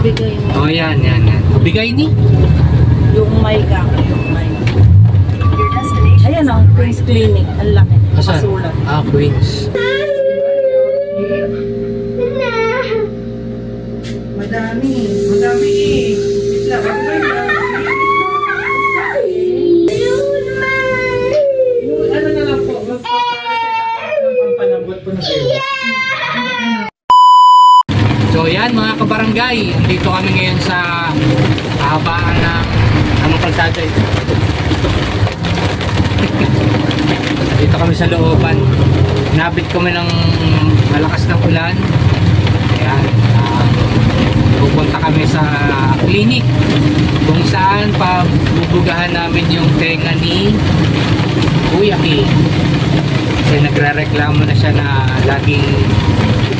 obigay mo. Oh, yan. Bigay ni? Yung may ka. Ayan o, Queen's Clinic. Ang laki. Asan? Masulat. Ah, Queen's. Madami. Ano na lang po, pampalambot po ng bebo. So yan mga kabarangay, dito kami ngayon sa kahabaan ng anong kalsada ito. Dito kami sa looban. Nabit kami ng malakas na ulan. Ayan, pupunta kami sa clinic kung saan pabubugahan namin yung tenga ni Kuya King. Kasi nagre-reklamo na siya na laging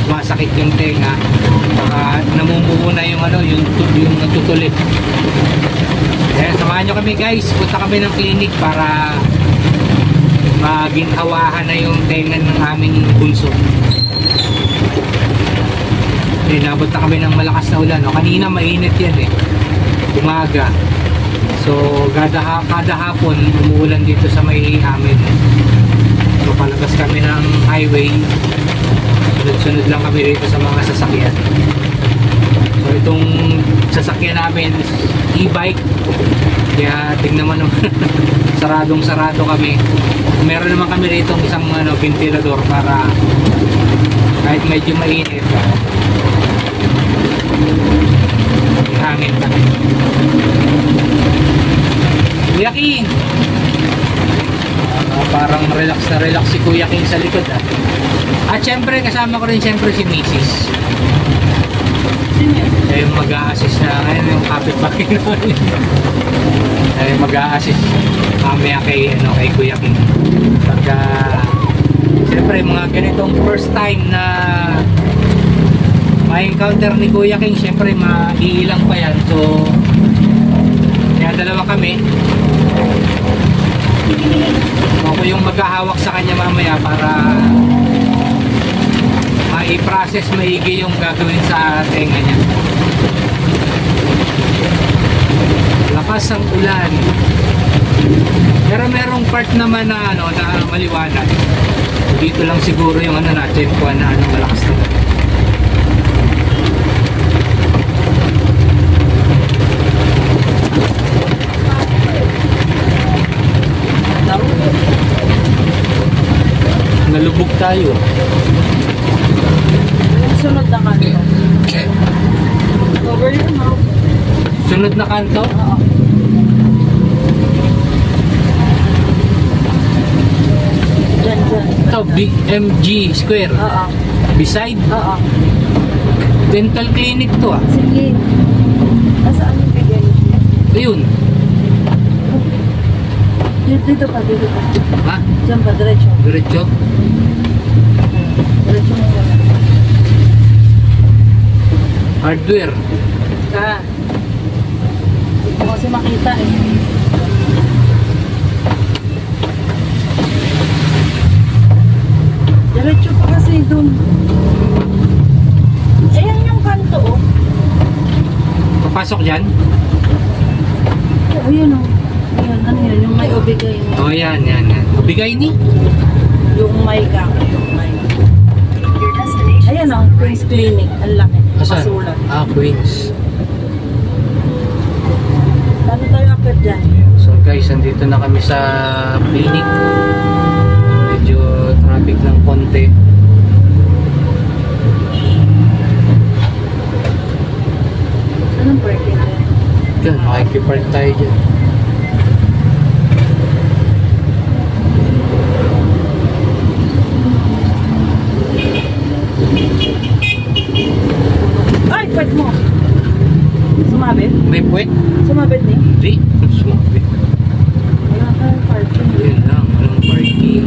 masakit yung tenga, baka namumuo na yung yung natutulit. Kaya samahan nyo kami guys, punta kami ng clinic para maginhawahan na yung tenga ng aming bunso. Nabot na kami ng malakas na ulan. Kanina mainit yan umaga. So kada hapon umuulan dito sa may amin. So palabas kami ng highway, sunod-sunod lang kami dito sa mga sasakyan. So itong sasakyan namin e-bike, kaya tingnan mo naman saradong-sarado kami. Meron naman kami rito isang ventilador para kahit medyo mainit may hangin pa. Kuya King, parang relax na relax si Kuya King sa likod At syempre kasama ko rin syempre si Mrs. Yung mag-a-assist na ngayon yung kapit-bahay namin. Mag-a-assist mamaya kay Kuya King. Pagka syempre mga ganitong first time na ma-encounter ni Kuya King, syempre maiilang pa yan. So kaya dalawa kami. Ako yung maghahawak sa kanya mamaya para i-process maigi yung gagawin sa tenga niya. Lakas ang ulan. Pero merong part naman na na maliwanag. Dito lang siguro yung natin kuha na malakas na. Nalubog tayo. Sunod na kanto. Over yun, no? Sunod na kanto? Oo. Diyan. Ito, BMG Square. Oo. Beside? Oo. Dental clinic to Sige. Saan yung bigay? Ayun. Dito pa. Ha? Diyan pa, diretso. Diretso? Diretso mo wala. Hardware. Hindi ko kasi makita Diretso pa kasi dun. Ayan yung kanto Papasok dyan? Ayan Ayan, ano yan? Yung may obigay mo. Oh, yan. Bigay ni? Yung may ka. Ayan Queen's Clinic. Ang laki. Asan? Masulat. Ah, Queen's. Paano tayo akit dyan? So guys, andito na kami sa clinic. Medyo traffic ng konti. Anong parking dyan? Diyan, makikipark tayo dyan. Ay, puwet mo! Sumabit? May puwet? Sumabit ni? Hindi. Sumabit. Wala tayong parking. Yun lang, walang parking.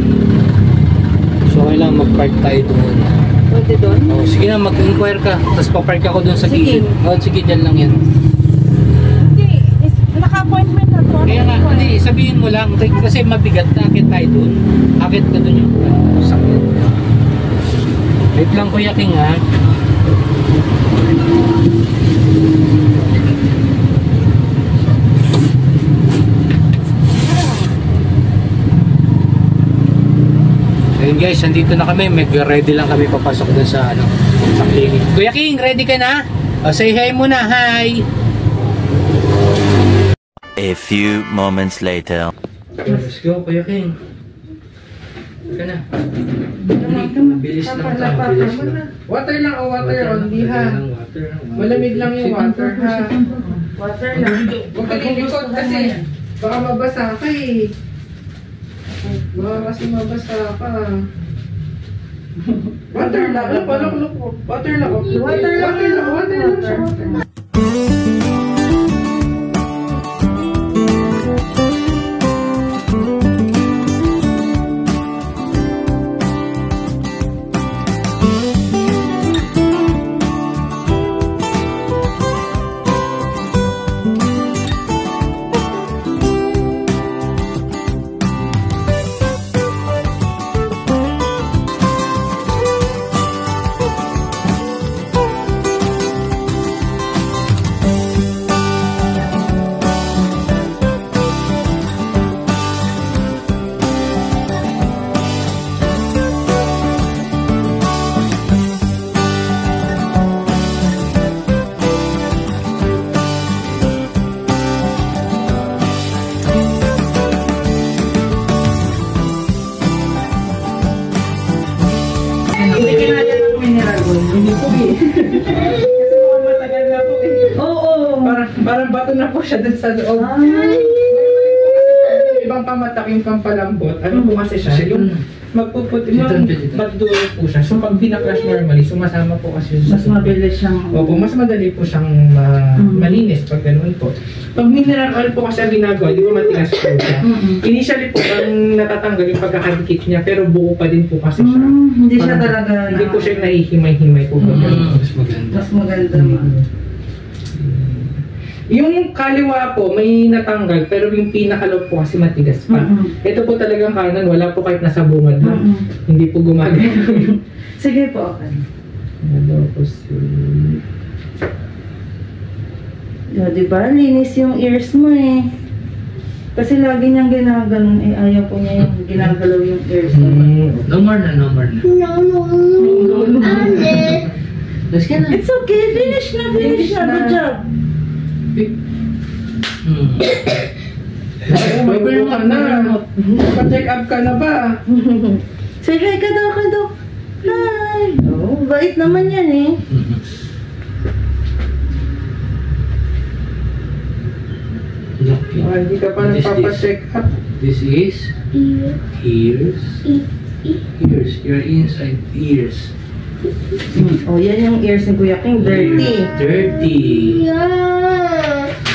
So kailangan mag-park tayo doon. Pwede doon? Oh, sige na, mag-inquire ka. Tapos papark ako doon sa Sige. gilid. Oh, sige, dyan lang yan. Hindi. Naka-appointment na to. Kaya nga, hindi, sabihin mo lang. Kasi mabigat na, akit tayo doon. Akit ka doon yung sakit. Wait lang Kuya King ha. guys, andito na kami. Mag-ready lang kami papasok dun sa ano, sa clinic. Kuya King, ready ka na? O, say hi muna, hi! A few moments later. Let's go, Kuya King. Ka na. Mabilis lang ito. Mabilis lang. Water lang o water only ha. Malamig lang yung water ha. Water lang. Huwag ka lilikot kasi baka mabasa ka eh. Baka kasi mabasa ka. Water lang. Ano pa? Look. Water lang. Water lang siya. Water lang. Hindi kinaya ng mineral oil. Hindi po eh. Kasi mukhang matagal na po eh. Oo. Parang bato na po siya dun sa loob. Ibang pamatak yung pampalambot. Ano po kasi siya? Yung magpuputi, magduro po siya. So pag binakrush normally, sumasama po kasi siya. Mas mabilis siyang... Opo, mas madali po siyang malinis pag ganoon po. Pag mineral oil po kasi ang ginagawa, di ba matigas po siya? Initially po, ang natatanggal yung pagkakadikit niya, pero buo pa din po kasi siya. Hindi siya talaga... Hindi po siya nahihimay-himay po. Mas maganda. Mas maganda ma. Yung kaliwa po, may natanggal, pero yung pinakalaw po kasi matigas pa. Ito po talagang kanan, wala po kahit nasa bungad na. Hindi po gumagano. Sige po, okay. Tapos Diba, linis yung ears mo eh. Kasi lagi niyang ginaganon eh. Ayaw po niya yung ginagalaw yung ears mo. No more na. Let's get na. It's okay, finish na. Good job. Bago ka na. Pa-check up ka na ba? Say hi ka daw. Hi. Oh, bait naman yan eh. Hindi ka pa nagpapa-check up. This is ears. Your inside ears. Oh, yan yung ears ni Kuya King. Dirty.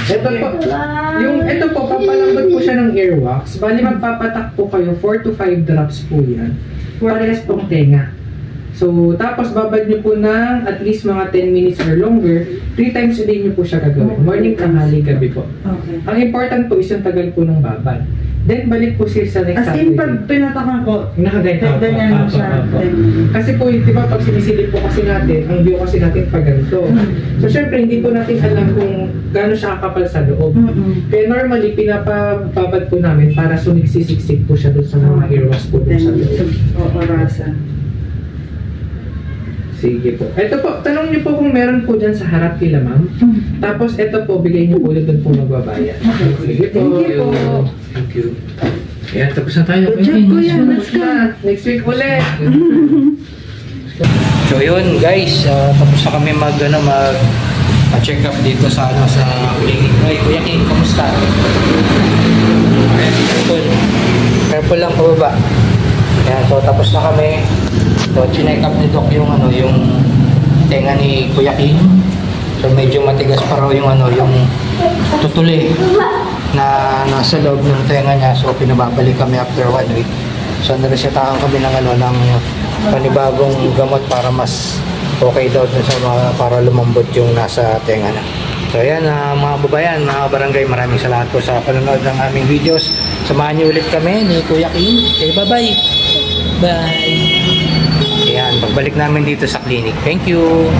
Ito po, papalambot po siya ng earwax. Bali magpapatak po kayo, 4 to 5 drops po yan. Parehas pong tenga. So, tapos babad niyo po ng at least mga 10 minutes or longer. 3 times a day niyo po siya gagawin. Morning, tanghali, gabi po. Okay. Ang important po is yung tagal po ng babad. Then, balik po siya sa next As in, pag pinatakan ko, nakaganyan ganyan lang siya. Kasi po, di ba, pag sinisilip po kasi natin, ang view kasi natin pag ganito. So, syempre, hindi po natin alam kung gaano siya kakapal sa loob. Kaya normally, pinapababad po namin para sumiksisiksik po siya doon sa mga earwax po doon sa loob. Orasan. Sige po. Ito po, tanong niyo po kung meron po dyan sa harap kila ma'am. Tapos, ito po, bigay niyo po ulit doon po magbabayad. Sige po. Thank you. Kaya tapos na tayo. Good job, Kuya. Let's go. Next week ulit. So yun guys, tapos na kami mag-check up dito sa clinic. Ay, Kuya King, kamusta? Careful lang pababa. Ayan, so tapos na kami. So chinek up ni Doc yung tenga ni Kuya King. So medyo matigas pa raw yung yung tutuli na nasa loob ng tenga niya. So pinababalik kami after 1 week. So naresetahan kami ng ng panibagong gamot para mas okay daw dun sa para lumambot yung nasa tenga na. So ayan mga babayan, mga barangay, maraming salamat po sa panonood ng aming videos. Samahan niyo ulit kami ni Kuya King. Okay, bye-bye. Bye. Ayan, pagbalik namin dito sa clinic. Thank you.